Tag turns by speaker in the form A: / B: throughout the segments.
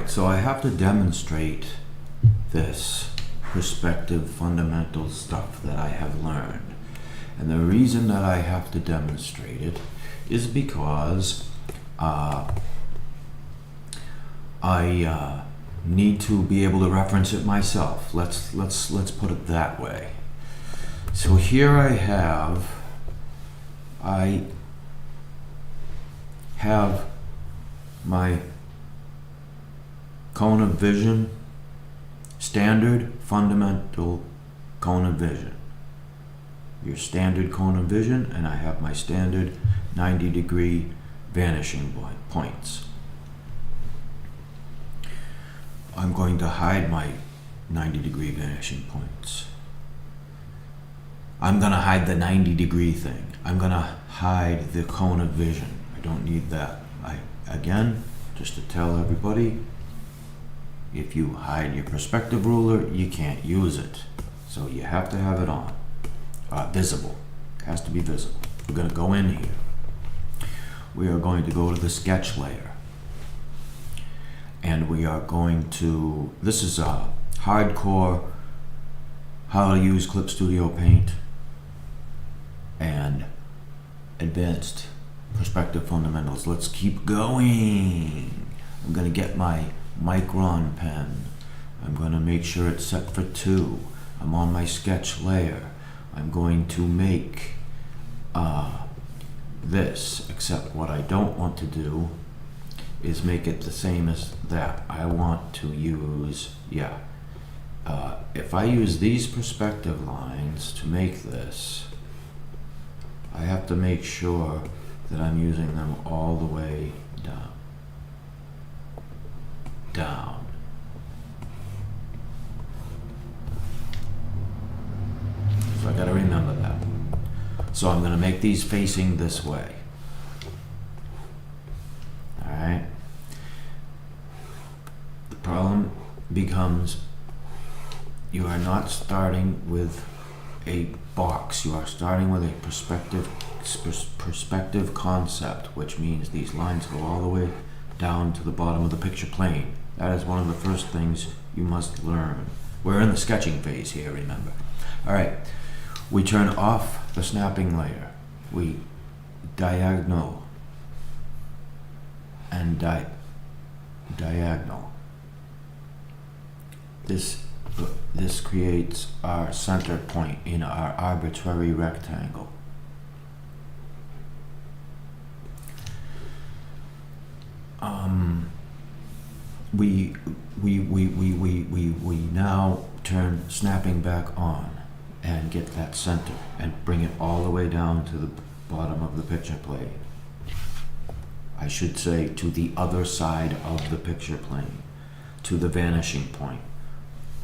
A: Alright, so I have to demonstrate this perspective fundamental stuff that I have learned. And the reason that I have to demonstrate it is because I need to be able to reference it myself. Let's put it that way. So here I have my cone of vision, standard fundamental cone of vision. Your standard cone of vision, and I have my standard 90-degree vanishing points. I'm going to hide my 90-degree vanishing points. I'm going to hide the 90-degree thing. I'm going to hide the cone of vision. I don't need that. Again, just to tell everybody, if you hide your perspective ruler, you can't use it. So you have to have it on. Visible. It has to be visible. We're going to go in here. We are going to go to the sketch layer. And we are going to, this is a hardcore how to use Clip Studio Paint and advanced perspective fundamentals. Let's keep going. I'm going to get my Micron pen. I'm going to make sure it's set for 2. I'm on my sketch layer. I'm going to make this, except what I don't want to do is make it the same as that. I want to use, if I use these perspective lines to make this, I have to make sure that I'm using them all the way down. So I gotta remember that. So I'm gonna make these facing this way. Alright. The problem becomes you are not starting with a box. You are starting with a perspective concept, which means these lines go all the way down to the bottom of the picture plane. That is one of the first things you must learn. We're in the sketching phase here, remember. Alright, we turn off the snapping layer. We diagonal and diagonal. This creates our center point in our arbitrary rectangle. We now turn snapping back on and get that center and bring it all the way down to the bottom of the picture plane. I should say to the other side of the picture plane, to the vanishing point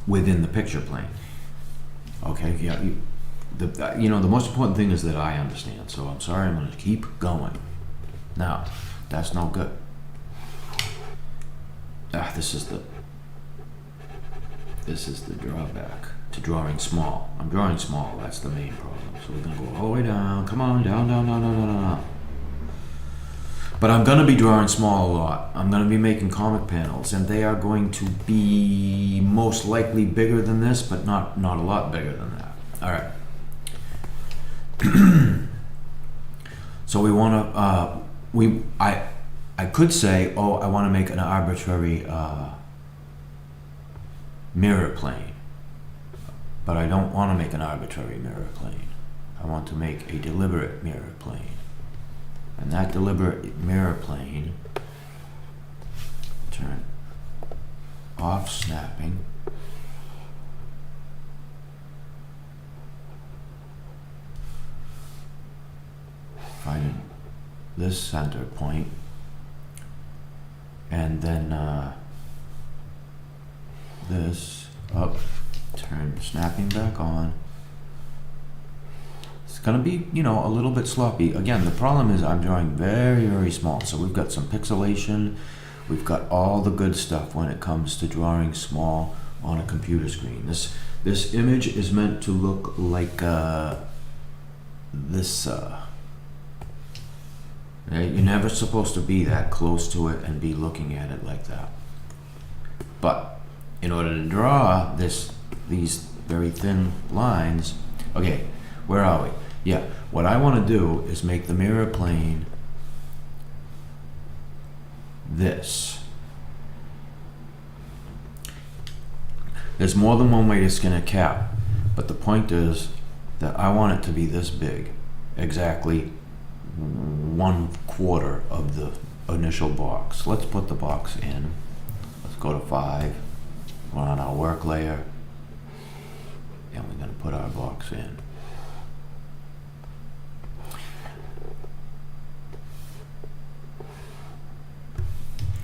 A: within the picture plane. Okay, yeah. The most important thing is that I understand. So I'm sorry, I'm going to keep going. Now, that's no good. This is the drawback to drawing small. I'm drawing small. That's the main problem. So we're going to go all the way down. Come on, down. But I'm going to be drawing small a lot. I'm going to be making comic panels, and they are going to be most likely bigger than this, but not a lot bigger than that. All right. So we want to, I could say, I want to make an arbitrary mirror plane, but I don't want to make an arbitrary mirror plane. I want to make a deliberate mirror plane. And that deliberate mirror plane, turn off snapping, find this center point, and then this up, turn snapping back on. It's gonna be, a little bit sloppy. Again, the problem is I'm drawing very, very small. So we've got some pixelation. We've got all the good stuff when it comes to drawing small on a computer screen. This image is meant to look like this. You're never supposed to be that close to it and be looking at it like that. But in order to draw these very thin lines, okay, where are we? Yeah, what I want to do is make the mirror plane this. There's more than one way to skin a cat, but the point is that I want it to be this big, exactly 1/4 of the initial box. Let's put the box in. Let's go to 5. We're on our work layer, and we're going to put our box in.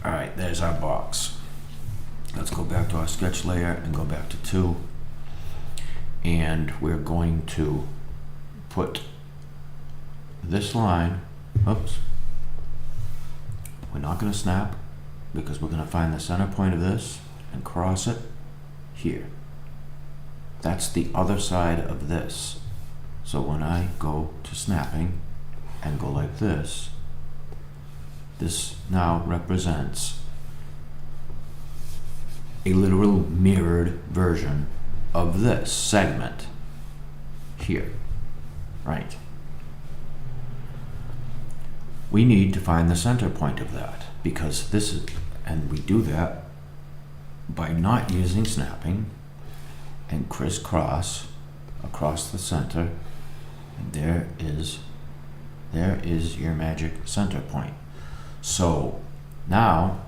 A: All right, there's our box. Let's go back to our sketch layer and go back to 2. And we're going to put this line, oops, we're not going to snap because we're going to find the center point of this and cross it here. That's the other side of this. So when I go to snapping and go like this, this now represents a literal mirrored version of this segment here, right? We need to find the center point of that because this is, and we do that by not using snapping and crisscross across the center, and there is your magic center point. So now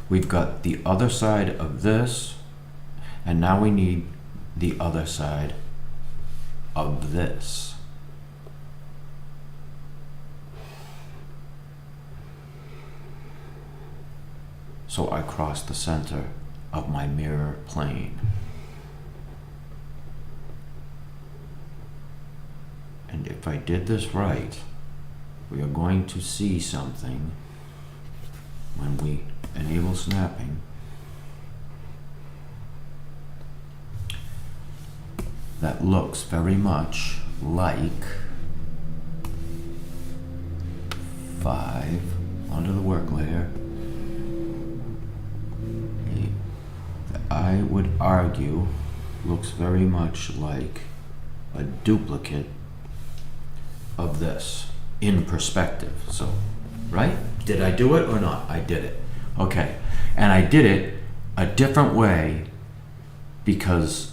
A: we've got the other side of this, and now we need the other side of this. So I cross the center of my mirror plane. And if I did this right, we are going to see something when we enable snapping that looks very much like 5 under the work layer. I would argue looks very much like a duplicate of this in perspective. So, right? Did I do it or not? I did it. Okay. And I did it a different way because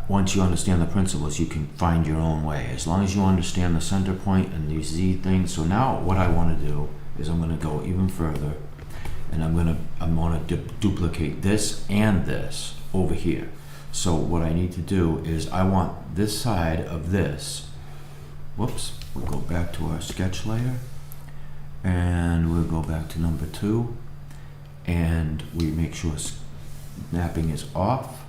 A: once you understand the principles, you can find your own way. As long as you understand the center point and these Z things. So now what I want to do is I'm going to go even further, and I'm going to duplicate this and this over here. So what I need to do is I want this side of this. Whoops, we'll go back to our sketch layer and we'll go back to number 2 and we make sure snapping is off,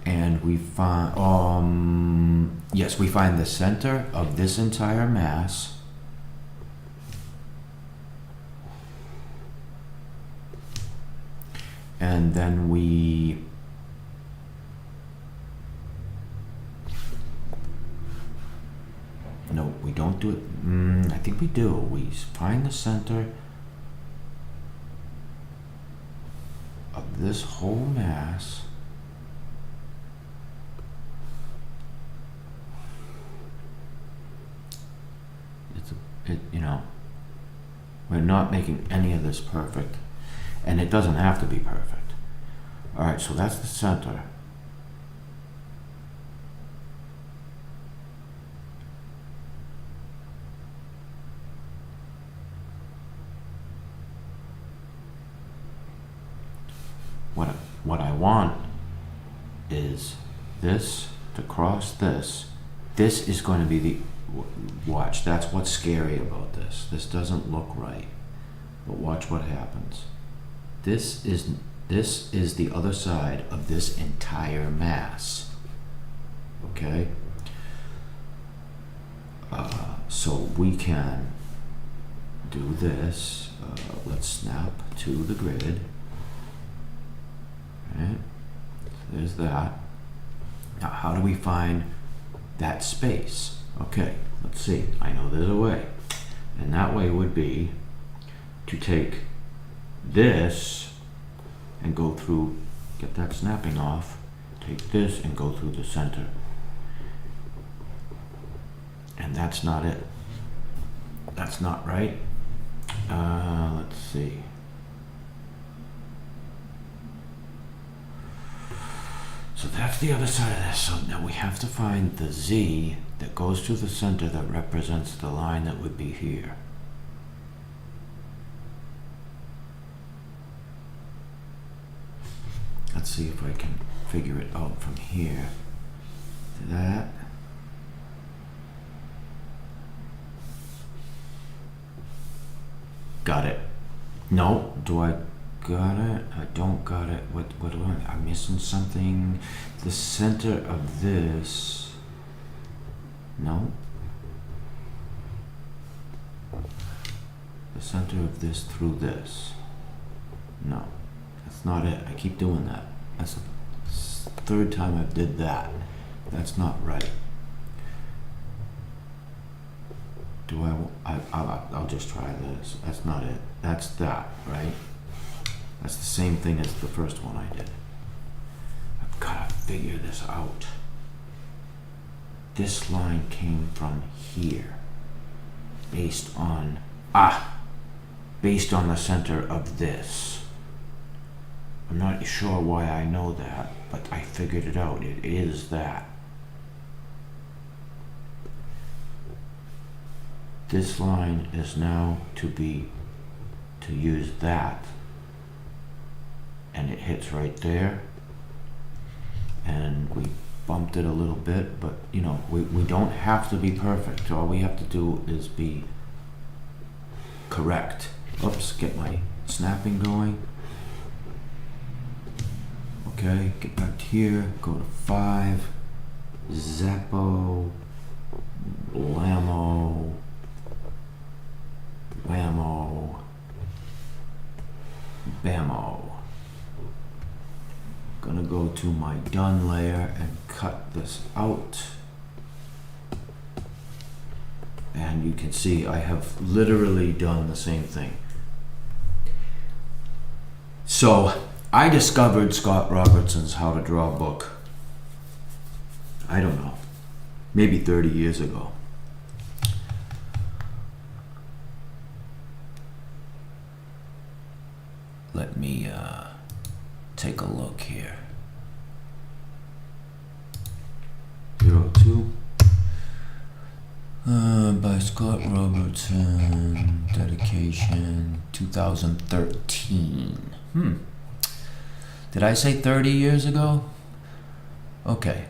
A: and we find, yes, we find the center of this entire mass. And then we no, we don't do it. I think we do. We find the center of this whole mass. You know, we're not making any of this perfect, and it doesn't have to be perfect. All right, so that's the center. What I want is this to cross this. This is going to be the, watch, that's what's scary about this. This doesn't look right, but watch what happens. This is the other side of this entire mass, okay? So we can do this. Let's snap to the grid. Right? There's that. Now, how do we find that space? Okay, let's see. I know there's a way. And that way would be to take this and go through, get that snapping off, take this and go through the center. And that's not it. That's not right. Let's see. So that's the other side of this. So now we have to find the Z that goes through the center that represents the line that would be here. Let's see if I can figure it out from here to that. Got it. No, do I got it? I don't got it. What do I'm missing something. The center of this. No. The center of this through this. No. That's not it. I keep doing that. That's the third time I did that. That's not right. Do I'll just try this. That's not it. That's that, right? That's the same thing as the first one I did. I've got to figure this out. This line came from here. Based on the center of this. I'm not sure why I know that, but I figured it out. It is that. This line is now to use that, and it hits right there, and we bumped it a little bit, but you know, we don't have to be perfect. All we have to do is be correct. Oops, get my snapping going. Okay, get back to here, go to 5, Zappo, Blammo, Whammo, Bammo. Gonna go to my done layer and cut this out. And you can see I have literally done the same thing. So I discovered Scott Robertson's How to Draw book, I don't know, maybe 30 years ago. Let me take a look here. 02. By Scott Robertson, dedication 2013. Did I say 30 years ago? Okay.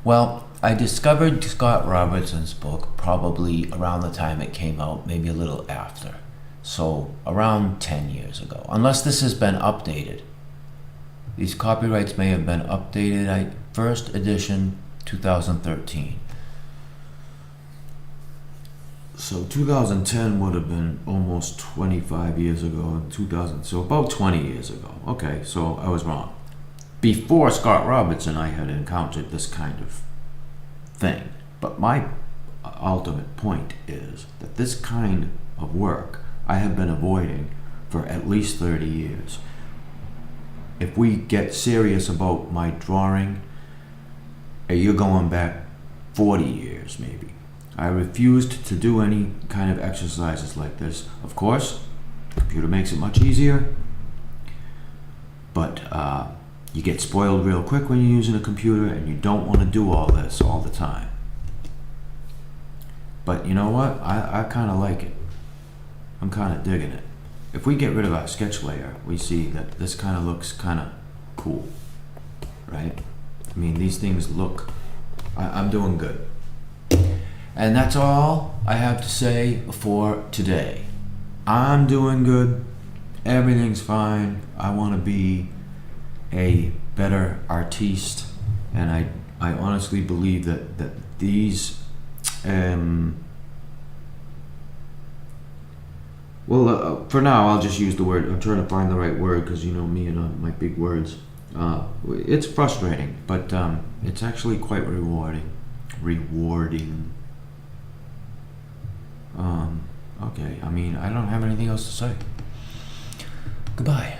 A: Well, I discovered Scott Robertson's book probably around the time it came out, maybe a little after. So around 10 years ago, unless this has been updated. These copyrights may have been updated. First edition 2013. So 2010 would have been almost 25 years ago, 2000, so about 20 years ago. Okay, so I was wrong. Before Scott Robertson, I had encountered this kind of thing. But my ultimate point is that this kind of work I have been avoiding for at least 30 years. If we get serious about my drawing, you're going back 40 years maybe. I refused to do any kind of exercises like this. Of course, the computer makes it much easier, but you get spoiled real quick when you're using a computer, and you don't want to do all this all the time. But you know what? I kind of like it. I'm kind of digging it. If we get rid of our sketch layer, we see that this kind of looks kind of cool, right? I mean, these things look, I'm doing good. And that's all I have to say for today. I'm doing good. Everything's fine. I want to be a better artiste, and I honestly believe that these for now I'll just use the word. I'm trying to find the right word because you know me and my big words. It's frustrating, but it's actually quite rewarding. Okay, I mean, I don't have anything else to say. Goodbye.